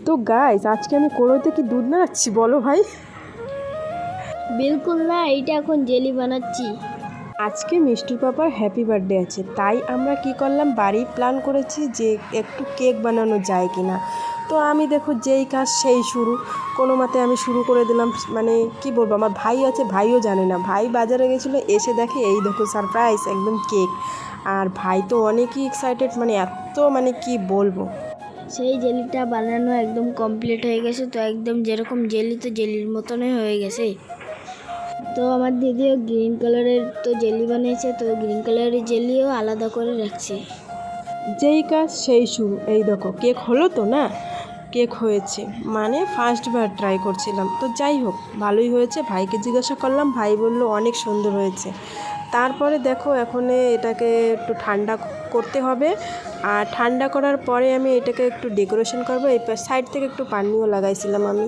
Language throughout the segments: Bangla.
তো গাইস, আজকে আমি কড়াইতে কি দুধ নাড়াচ্ছি বলো ভাই? বিলকুল না, এইটা এখন জেলি বানাচ্ছি। আজকে মিষ্টির পাপার হ্যাপি বার্থডে আছে, তাই আমরা কি করলাম, বাড়ি প্ল্যান করেছি যে একটু কেক বানানো যায় কিনা। তো আমি দেখো যেই কাজ সেই শুরু, কোনো মতে আমি শুরু করে দিলাম। মানে কি বলবো, আমার ভাই আছে, ভাইও জানে না। ভাই বাজারে গেছিলো, এসে দেখে এই দেখো সারপ্রাইজ একদম কেক। আর ভাই তো অনেকই এক্সাইটেড, মানে এত মানে কি বলবো। সেই জেলিটা বানানো একদম কমপ্লিট হয়ে গেছে, তো একদম যেরকম জেলি, তো জেলির মতনই হয়ে গেছে। তো আমার দিদিও গ্রিন কালারের তো জেলি বানিয়েছে, তো গ্রিন কালারের জেলিও আলাদা করে রাখছে। যেই কাজ সেই শুরু, এই দেখো কেক হলো তো না, কেক হয়েছে, মানে ফার্স্টবার ট্রাই করছিলাম। তো যাই হোক, ভালোই হয়েছে। ভাইকে জিজ্ঞাসা করলাম, ভাই বলল অনেক সুন্দর হয়েছে। তারপরে দেখো এখন এটাকে একটু ঠান্ডা করতে হবে, আর ঠান্ডা করার পরে আমি এটাকে একটু ডেকোরেশন করবো। এই সাইড থেকে একটু পানিও লাগাইছিলাম আমি।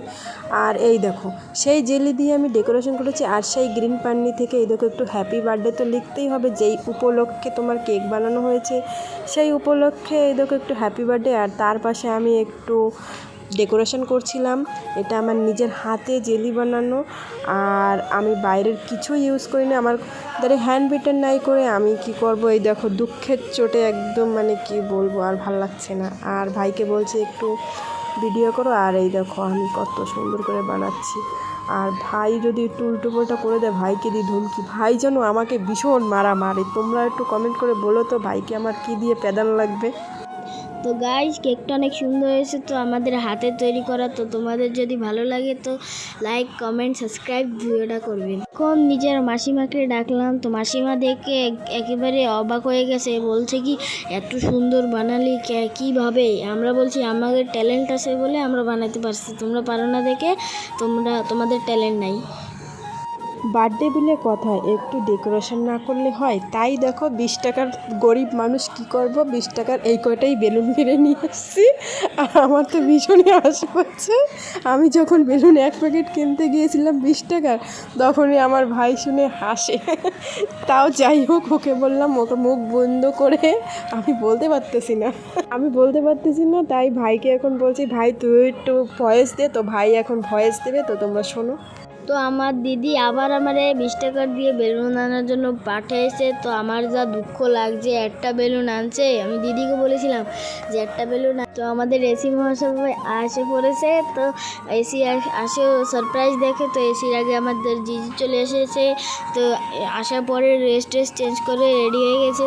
আর এই দেখো সেই জেলি দিয়ে আমি ডেকোরেশন করেছি, আর সেই গ্রিন পানি থেকে এই দেখো একটু হ্যাপি বার্থডে তো লিখতেই হবে, যেই উপলক্ষে তোমার কেক বানানো হয়েছে সেই উপলক্ষে এই দেখো একটু হ্যাপি বার্থডে। আর তার পাশে আমি একটু ডেকোরেশন করছিলাম। এটা আমার নিজের হাতে জেলি বানানো, আর আমি বাইরের কিছুই ইউজ করিনি। আমার দ্বারা হ্যান্ড বিটার নাই করে আমি কি করব, এই দেখো দুঃখের চোটে একদম মানে কি বলবো, আর ভাল লাগছে না। আর ভাইকে বলছে একটু ভিডিও করো, আর এই দেখো আমি কত সুন্দর করে বানাচ্ছি। আর ভাই যদি একটু উল্টো পাল্টা করে দেয়, ভাইকে দিয়ে ধমকি। ভাই যেন আমাকে ভীষণ মারে। তোমরা একটু কমেন্ট করে বলো তো ভাইকে আমার কি দিয়ে পেদান লাগবে। তো গাইস, কেকটা অনেক সুন্দর হয়েছে, তো আমাদের হাতে তৈরি করা। তো তোমাদের যদি ভালো লাগে তো লাইক, কমেন্ট, সাবস্ক্রাইব ভিডিওটা করবেন। এখন নিজের মাসিমাকে ডাকলাম, তো মাসিমা দেখে একেবারে অবাক হয়ে গেছে। বলছে কি, এত সুন্দর বানালি কীভাবে? আমরা বলছি আমাদের ট্যালেন্ট আছে বলে আমরা বানাতে পারছি, তোমরা পারো না দেখে তোমাদের ট্যালেন্ট নাই। বার্থডে বলে কথা, একটু ডেকোরেশন না করলে হয়? তাই দেখো 20 টাকার গরিব মানুষ কি করব, 20 টাকার এই কয়টাই বেলুন কিনে নিয়ে এসেছি। আর আমার তো ভীষণই হাসি পাচ্ছে। আমি যখন বেলুন এক প্যাকেট কিনতে গিয়েছিলাম 20 টাকার, তখনই আমার ভাই শুনে হাসে। তাও যাই হোক, ওকে বললাম ওকে মুখ বন্ধ করে, আমি বলতে পারতেছি না। তাই ভাইকে এখন বলছি, ভাই তুই একটু ভয়েস দে। তো ভাই এখন ভয়েস দেবে, তো তোমরা শোনো। তো আমার দিদি আবার আমারে 20 টাকা দিয়ে বেলুন আনার জন্য পাঠিয়েছে। তো আমার যা দুঃখ লাগছে, একটা বেলুন আনছে। আমি দিদিকে বলেছিলাম যে একটা বেলুন। তো আমাদের এসি মহাসভায় আসে পড়েছে, তো এসি আসে সারপ্রাইজ দেখে। তো এসির আগে আমাদের জিজু চলে এসেছে। তো আসার পরে ড্রেস চেঞ্জ করে রেডি হয়ে গেছে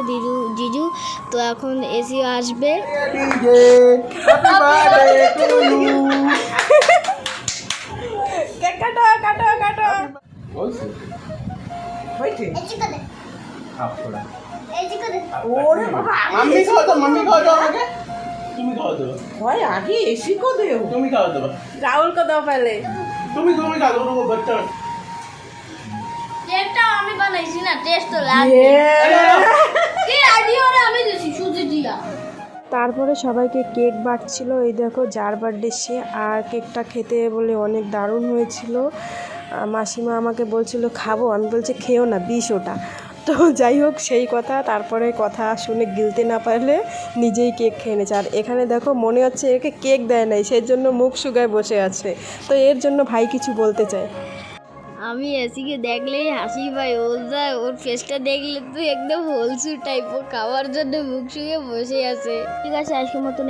জিজু। তো এখন এসিও আসবে। রাহুল को दो पहले। টেস্টটা আমি বানাইছি না, টেস্ট তো লাগবে। এই আইডিয়াটা আমি দিছি সুজি দিয়া। তারপরে সবাইকে কেক বাটছিল, এই দেখো যার বার্থডে সে। আর কেকটা খেতে বলে অনেক দারুণ হয়েছিল। মাসিমা আমাকে বলছিল খাবো, আমি বলছি খেও না, বিষ ওটা। তো যাই হোক, সেই কথা। তারপরে কথা শুনে গিলতে না পারলে নিজেই কেক খেয়ে নিয়েছে। আর এখানে দেখো মনে হচ্ছে একে কেক দেয় নাই, সেই জন্য মুখ শুকায় বসে আছে। তো এর জন্য ভাই কিছু বলতে চায়। আমি এসিকে দেখলেই হাসি পাই। ওর ফেসটা দেখলে তো একদম হোলসু টাইপ। ও খাওয়ার জন্য মুখ শুয়ে বসে আছে। ঠিক আছে, আজকের মতন